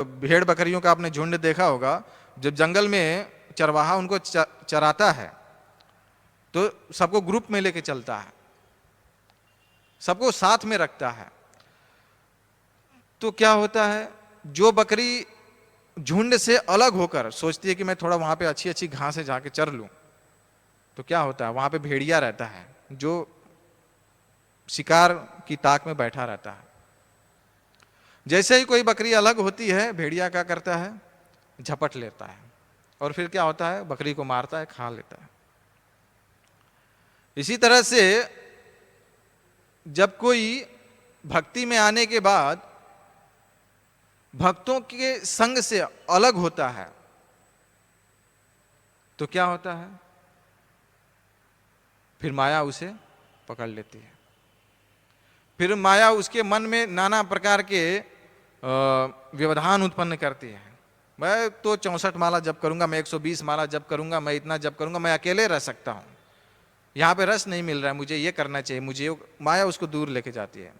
भेड़ बकरियों का आपने झुंड देखा होगा, जब जंगल में चरवाहा उनको चराता है तो सबको ग्रुप में लेके चलता है, सबको साथ में रखता है। तो क्या होता है, जो बकरी झुंड से अलग होकर सोचती है कि मैं थोड़ा वहां पे अच्छी अच्छी घास से जाके चर लूं, तो क्या होता है, वहां पे भेड़िया रहता है जो शिकार की ताक में बैठा रहता है। जैसे ही कोई बकरी अलग होती है, भेड़िया क्या करता है, झपट लेता है और फिर क्या होता है, बकरी को मारता है, खा लेता है। इसी तरह से जब कोई भक्ति में आने के बाद भक्तों के संग से अलग होता है तो क्या होता है, फिर माया उसे पकड़ लेती है। फिर माया उसके मन में नाना प्रकार के व्यवधान उत्पन्न करती है। मैं तो 64 माला जप करूंगा, मैं 120 माला जप करूंगा, मैं इतना जप करूंगा, मैं अकेले रह सकता हूं, यहां पे रस नहीं मिल रहा है, मुझे ये करना चाहिए, मुझे माया उसको दूर लेके जाती है।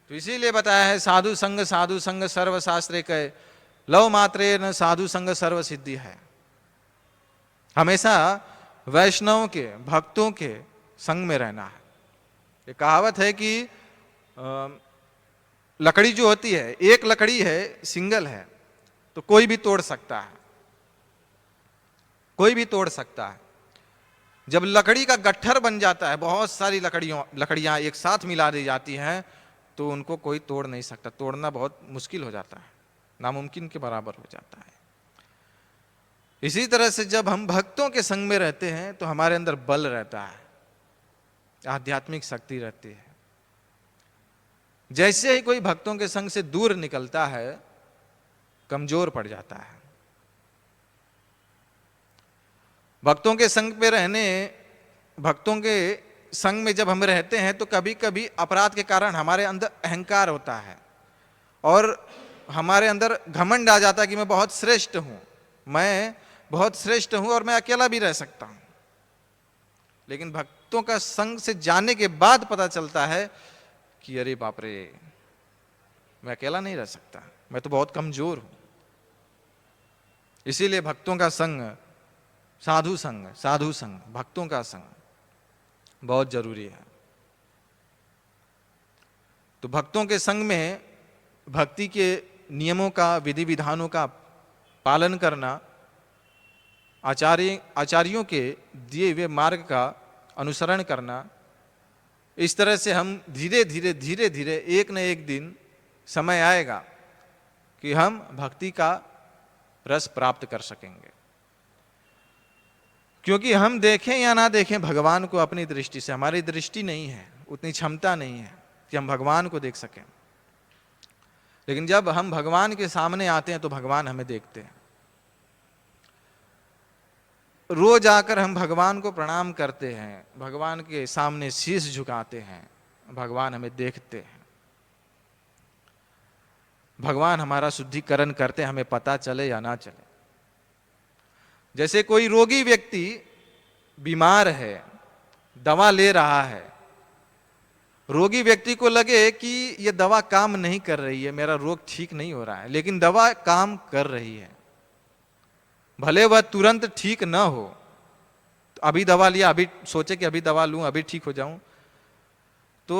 तो इसीलिए बताया है, साधु संग सर्व शास्त्रे कहे, लव मात्रे न साधु संग सर्व सिद्धि है। हमेशा वैष्णव के भक्तों के संग में रहना है। ये कहावत है कि लकड़ी जो होती है, एक लकड़ी है, सिंगल है, तो कोई भी तोड़ सकता है, कोई भी तोड़ सकता है। जब लकड़ी का गट्ठर बन जाता है, बहुत सारी लकड़ियां एक साथ मिला दी जाती हैं, तो उनको कोई तोड़ नहीं सकता। तोड़ना बहुत मुश्किल हो जाता है, नामुमकिन के बराबर हो जाता है। इसी तरह से जब हम भक्तों के संग में रहते हैं तो हमारे अंदर बल रहता है, आध्यात्मिक शक्ति रहती है। जैसे ही कोई भक्तों के संग से दूर निकलता है, कमजोर पड़ जाता है। भक्तों के संग पे रहने, भक्तों के संग में जब हम रहते हैं तो कभी कभी अपराध के कारण हमारे अंदर अहंकार होता है और हमारे अंदर घमंड आ जाता है कि मैं बहुत श्रेष्ठ हूं, मैं बहुत श्रेष्ठ हूं और मैं अकेला भी रह सकता हूं। लेकिन भक्तों का संग से जाने के बाद पता चलता है कि अरे बाप रे, मैं अकेला नहीं रह सकता, मैं तो बहुत कमजोर हूं। इसीलिए भक्तों का संग, साधु संग, भक्तों का संग बहुत जरूरी है। तो भक्तों के संग में भक्ति के नियमों का, विधि विधानों का पालन करना, आचार्यों के दिए हुए मार्ग का अनुसरण करना, इस तरह से हम धीरे धीरे एक न एक दिन समय आएगा कि हम भक्ति का रस प्राप्त कर सकेंगे। क्योंकि हम देखें या ना देखें भगवान को अपनी दृष्टि से, हमारी दृष्टि नहीं है, उतनी क्षमता नहीं है कि हम भगवान को देख सकें। लेकिन जब हम भगवान के सामने आते हैं तो भगवान हमें देखते हैं। रोज आकर हम भगवान को प्रणाम करते हैं, भगवान के सामने शीश झुकाते हैं, भगवान हमें देखते हैं। भगवान हमारा शुद्धिकरण करते हैं, हमें पता चले या ना चले। जैसे कोई रोगी व्यक्ति बीमार है, दवा ले रहा है, रोगी व्यक्ति को लगे कि यह दवा काम नहीं कर रही है, मेरा रोग ठीक नहीं हो रहा है, लेकिन दवा काम कर रही है। भले वह तुरंत ठीक ना हो, तो अभी दवा लिया, अभी सोचे कि अभी दवा लूं, अभी ठीक हो जाऊं, तो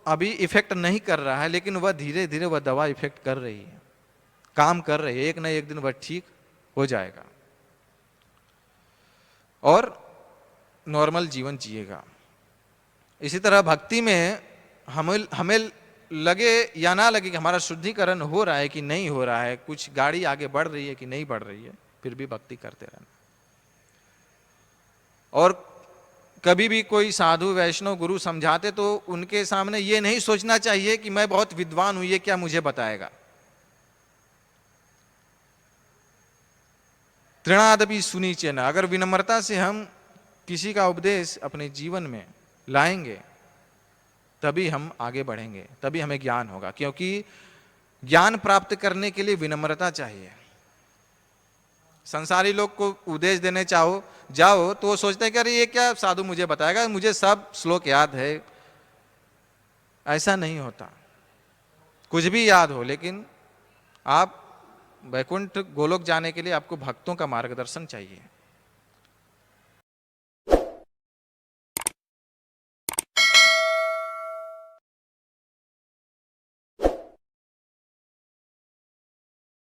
अभी इफेक्ट नहीं कर रहा है, लेकिन वह धीरे धीरे वह दवा इफेक्ट कर रही है, काम कर रही है, एक ना एक दिन वह ठीक हो जाएगा और नॉर्मल जीवन जिएगा। इसी तरह भक्ति में हमें लगे या ना लगे कि हमारा शुद्धिकरण हो रहा है कि नहीं हो रहा है, कुछ गाड़ी आगे बढ़ रही है कि नहीं बढ़ रही है, फिर भी भक्ति करते रहना। और कभी भी कोई साधु वैष्णव गुरु समझाते तो उनके सामने ये नहीं सोचना चाहिए कि मैं बहुत विद्वान हूं, ये क्या मुझे बताएगा। तृणादपि सुनीचेन, अगर विनम्रता से हम किसी का उपदेश अपने जीवन में लाएंगे तभी हम आगे बढ़ेंगे, तभी हमें ज्ञान होगा। क्योंकि ज्ञान प्राप्त करने के लिए विनम्रता चाहिए। संसारी लोग को उपदेश देने जाओ तो वो सोचते हैं कि अरे ये क्या साधु मुझे बताएगा, मुझे सब श्लोक याद है। ऐसा नहीं होता, कुछ भी याद हो लेकिन आप वैकुंठ गोलोक जाने के लिए आपको भक्तों का मार्गदर्शन चाहिए।